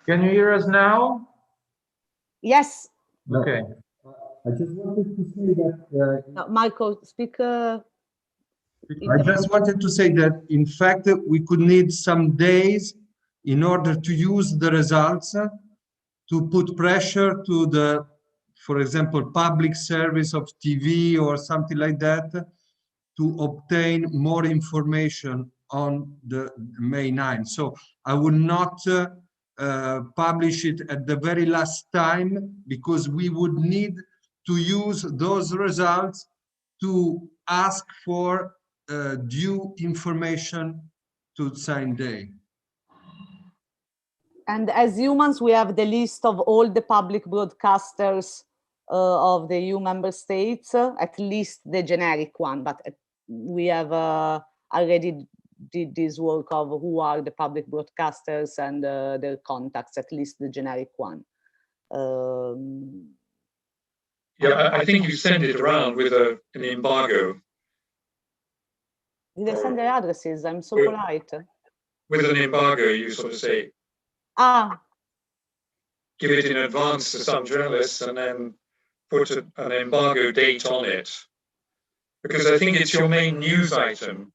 Can you hear us now? Yes. Okay. I just wanted to say that. Marco, speak. I just wanted to say that, in fact, we could need some days in order to use the results to put pressure to the, for example, public service of TV or something like that, to obtain more information on the May 9th. So I will not publish it at the very last time, because we would need to use those results to ask for due information to sign day. And as humans, we have the list of all the public broadcasters of the EU member states, at least the generic one, but we have already did this work of who are the public broadcasters and their contacts, at least the generic one. Yeah, I think you send it around with an embargo. Did I send their addresses? I'm so polite. With an embargo, you sort of say, give it in advance to some journalists and then put an embargo date on it. Because I think it's your main news item.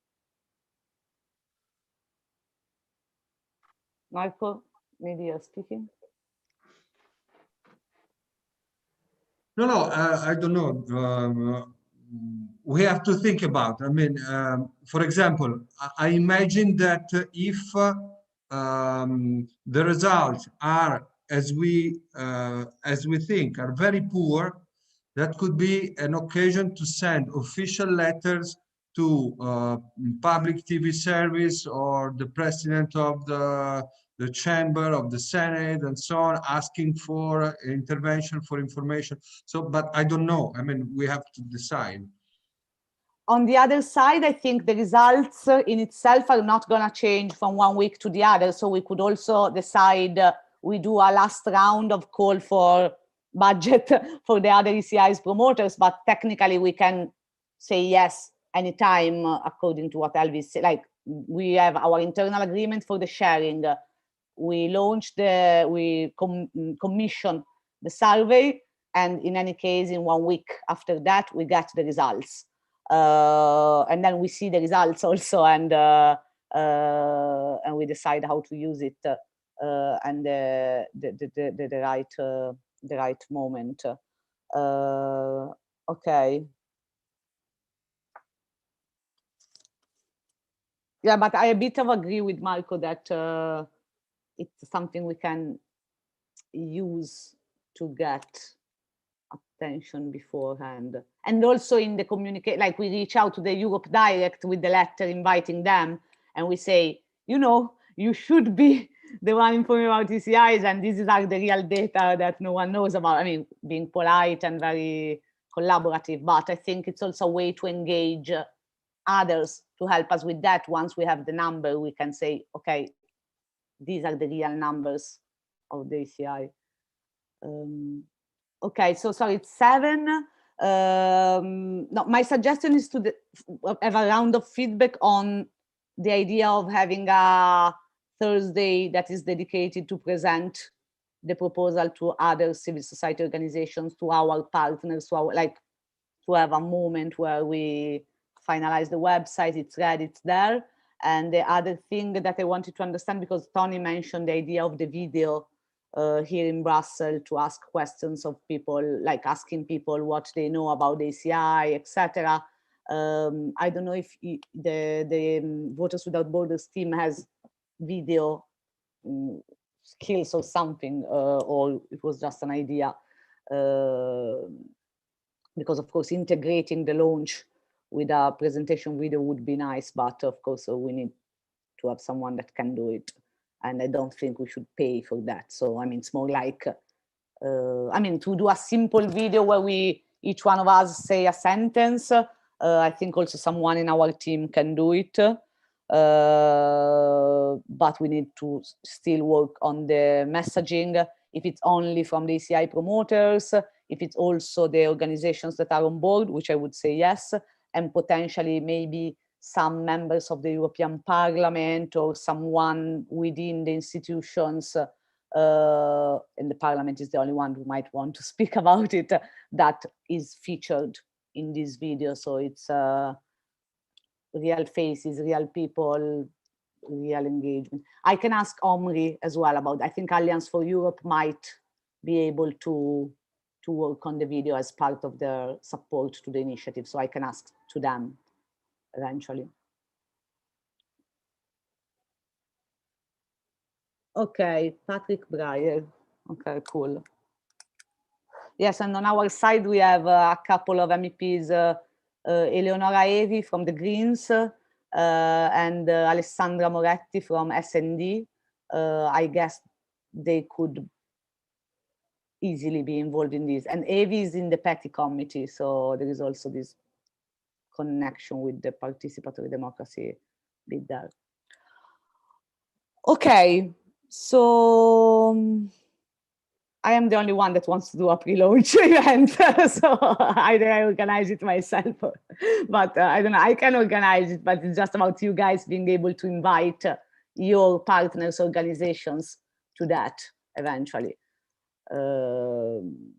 Marco, maybe you're speaking. No, I don't know. We have to think about. I mean, for example, I imagine that if the results are as we think are very poor, that could be an occasion to send official letters to public TV service or the president of the chamber of the Senate and so on, asking for intervention, for information. So, but I don't know. I mean, we have to decide. On the other side, I think the results in itself are not going to change from one week to the other. So we could also decide we do a last round of call for budget for the other ECI's promoters, but technically we can say yes anytime according to what Elvis said. Like, we have our internal agreement for the sharing. We launched we commissioned the survey, and in any case, in 1 week after that, we get the results. And then we see the results also, and we decide how to use it and the right moment. Okay. Yeah, but I a bit of agree with Marco that it's something we can use to get attention beforehand. And also in the communicate, like we reach out to the Europe Direct with the letter inviting them, and we say, you know, you should be the one informing about ECIs, and this is the real data that no one knows about. I mean, being polite and very collaborative, but I think it's also a way to engage others to help us with that. Once we have the number, we can say, okay, these are the real numbers of the ECI. Okay, so sorry, it's 7. No, my suggestion is to have a round of feedback on the idea of having a Thursday that is dedicated to present the proposal to other civil society organizations, to our partners, to have a moment where we finalize the website, it's ready, it's there. And the other thing that I wanted to understand, because Tony mentioned the idea of the video here in Brussels to ask questions of people, like asking people what they know about the ACI, etc. I don't know if the Voters Without Borders team has video skills or something, or it was just an idea. Because of course, integrating the launch with a presentation video would be nice, but of course we need to have someone that can do it. And I don't think we should pay for that. So, I mean, it's more like, to do a simple video where each one of us say a sentence, I think also someone in our team can do it. But we need to still work on the messaging, if it's only from the ACI promoters, if it's also the organizations that are on board, which I would say yes, and potentially maybe some members of the European Parliament or someone within the institutions, and the Parliament is the only one who might want to speak about it, that is featured in this video. So it's real faces, real people, real engagement. I can ask Omri as well about, I think Alliance for Europe might be able to work on the video as part of their support to the initiative. So I can ask to them eventually. Okay, Patrick Breyer. Okay, cool. Yes, and on our side, we have a couple of MEPs, Eleonora Evi from the Greens, and Alessandra Moretti from SND. I guess they could easily be involved in this. And Evi is in the Petty Committee, so there is also this connection with the participatory democracy bit there. Okay, so I am the only one that wants to do a pre-launch event, so either I organize it myself, but I don't know, I can organize it, but it's just about you guys being able to invite your partners, organizations to that eventually. And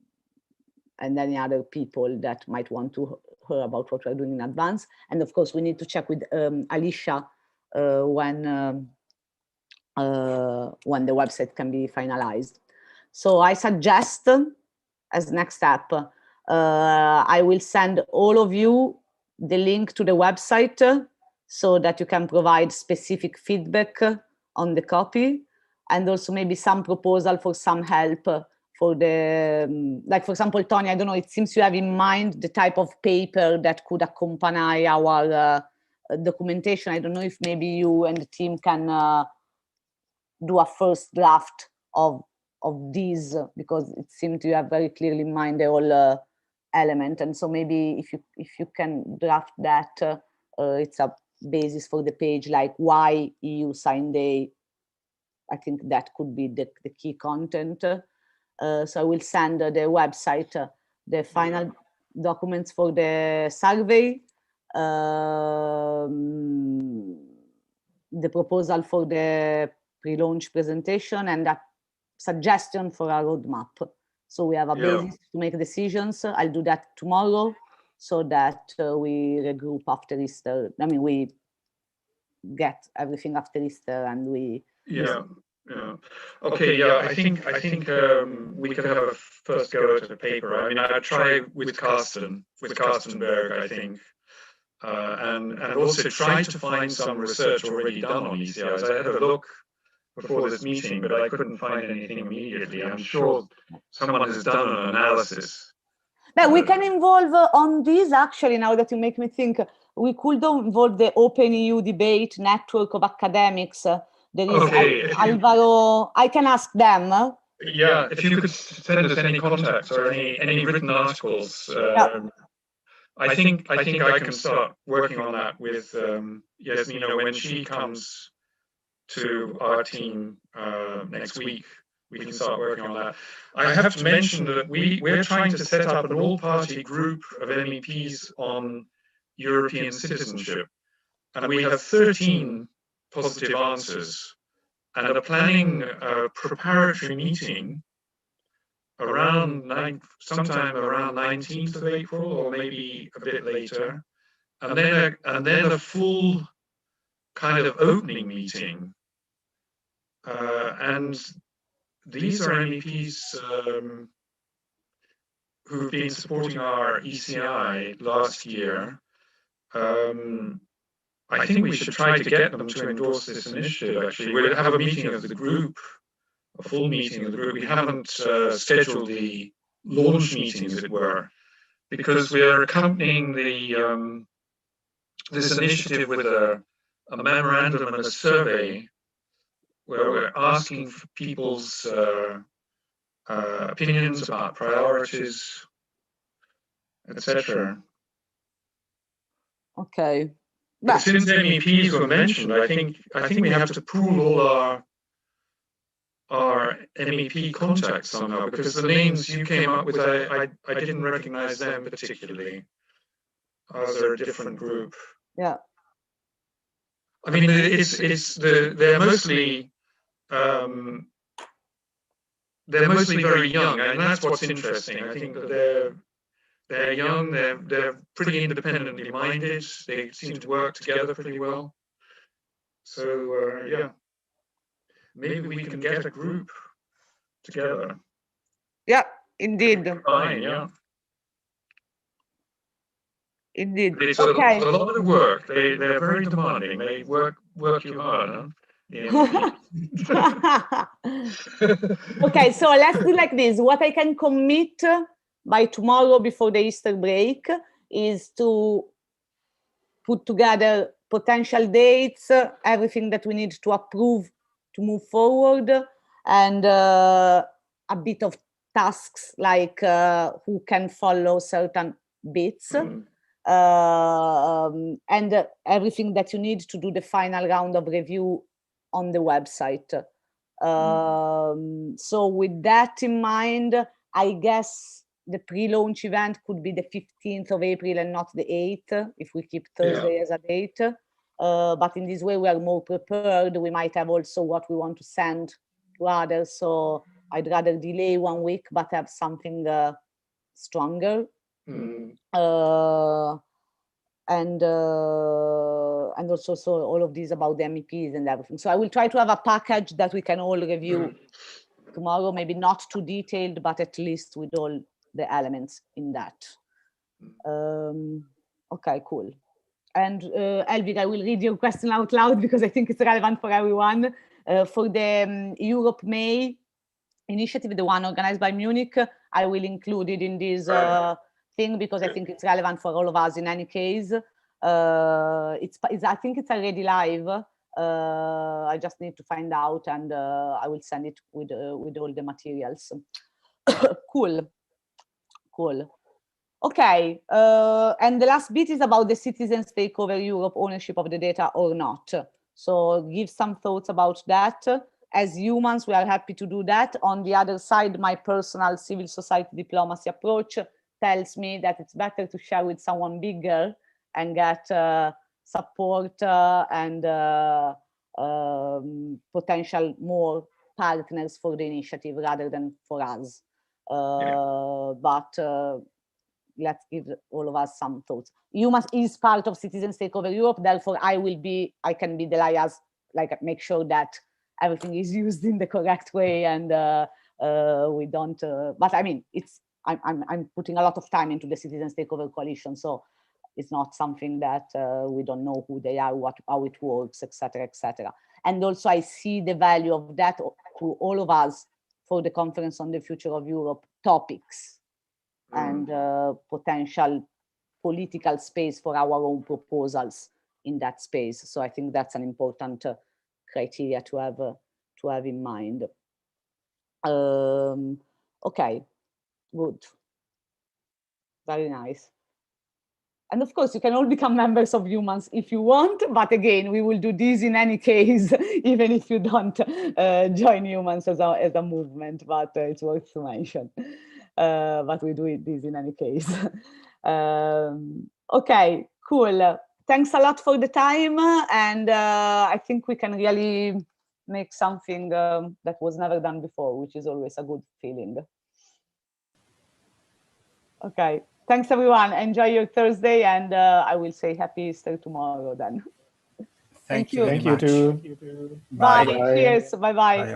any other people that might want to hear about what we're doing in advance. And of course, we need to check with Alicia when the website can be finalized. So I suggest, as next step, I will send all of you the link to the website so that you can provide specific feedback on the copy, and also maybe some proposal for some help for the, like for example, Tony, I don't know, it seems you have in mind the type of paper that could accompany our documentation. I don't know if maybe you and the team can do a first draft of these, because it seems you have very clearly in mind the whole element. And so maybe if you can draft that, it's a basis for the page, like why EU Sign Day. I think that could be the key content. So I will send the website, the final documents for the survey, the proposal for the pre-launch presentation, and a suggestion for a roadmap. So we have a basis to make decisions. I'll do that tomorrow so that we regroup after Easter. I mean, we get everything after Easter and we... Okay, I think we could have a first go at the paper. I mean, I try with Carstenberg, I think, and also try to find some research already done on ECIs. I had a look before this meeting, but I couldn't find anything immediately. I'm sure someone has done an analysis. But we can involve on this, actually, now that you make me think, we could involve the Open EU debate network of academics. There is Alvaro, I can ask them. Yeah, if you could send us any contacts or any written articles, I think I can start working on that with Yasmina when she comes to our team next week. We can start working on that. I have to mention that we're trying to set up an all-party group of MEPs on European citizenship, and we have 13 positive answers, and are planning a preparatory meeting sometime around 19th of April, or maybe a bit later, and then a full kind of opening meeting. And these are MEPs who've been supporting our ECI last year. I think we should try to get them to endorse this initiative, actually. We'll have a meeting of the group, a full meeting of the group. We haven't scheduled the launch meeting, as it were, because we are accompanying this initiative with a memorandum and a survey where we're asking for people's opinions about priorities, etc. Okay. But since MEPs were mentioned, I think we have to pool all our MEP contacts somehow, because the names you came up with, I didn't recognize them particularly, as they're a different group. Yeah. I mean, they're mostly very young, and that's what's interesting. I think that they're young, they're pretty independently minded, they seem to work together pretty well. So yeah, maybe we can get a group together. Yeah, indeed. Fine, yeah. Indeed. It's okay. a lot of work. They're very demanding. They work you hard, huh? Yeah. Okay, so let's do like this. What I can commit by tomorrow before the Easter break is to put together potential dates, everything that we need to approve to move forward, and a bit of tasks like who can follow certain bits. And everything that you need to do the final round of review on the website. So with that in mind, I guess the pre-launch event could be the 15th of April and not the 8th, if we keep Thursday as a date. But in this way, we are more prepared. We might have also what we want to send to others. So I'd rather delay 1 week, but have something stronger. And also so all of these about the MEPs and everything. So I will try to have a package that we can all review tomorrow, maybe not too detailed, but at least with all the elements in that. Okay, cool. And Elvira, I will read your question out loud because I think it's relevant for everyone. For the Europe May initiative, the one organized by Munich, I will include it in this thing because I think it's relevant for all of us in any case. I think it's already live. I just need to find out, and I will send it with all the materials. Cool. Okay, and the last bit is about the citizens take over Europe ownership of the data or not. So give some thoughts about that. As humans, we are happy to do that. On the other side, my personal civil society diplomacy approach tells me that it's better to share with someone bigger and get support and potential more partners for the initiative rather than for us. But let's give all of us some thoughts. Humans is part of Citizens Take Over Europe, therefore I can be the liaison, like make sure that everything is used in the correct way and we don't, but I mean, I'm putting a lot of time into the Citizens Takeover Coalition, so it's not something that we don't know who they are, how it works, etc., etc. And also I see the value of that to all of us for the Conference on the Future of Europe topics and potential political space for our own proposals in that space. So I think that's an important criteria to have in mind. Okay, good, very nice. And of course, you can all become members of Humans if you want, but again, we will do this in any case, even if you don't join Humans as a movement, but it's worth to mention. But we do this in any case. Okay, cool. Thanks a lot for the time, and I think we can really make something that was never done before, which is always a good feeling. Okay. Thanks, everyone. Enjoy your Thursday, and I will say happy Easter tomorrow then. Thank you very Thank you much. too. Bye. Bye. Cheers. Bye-bye. Bye.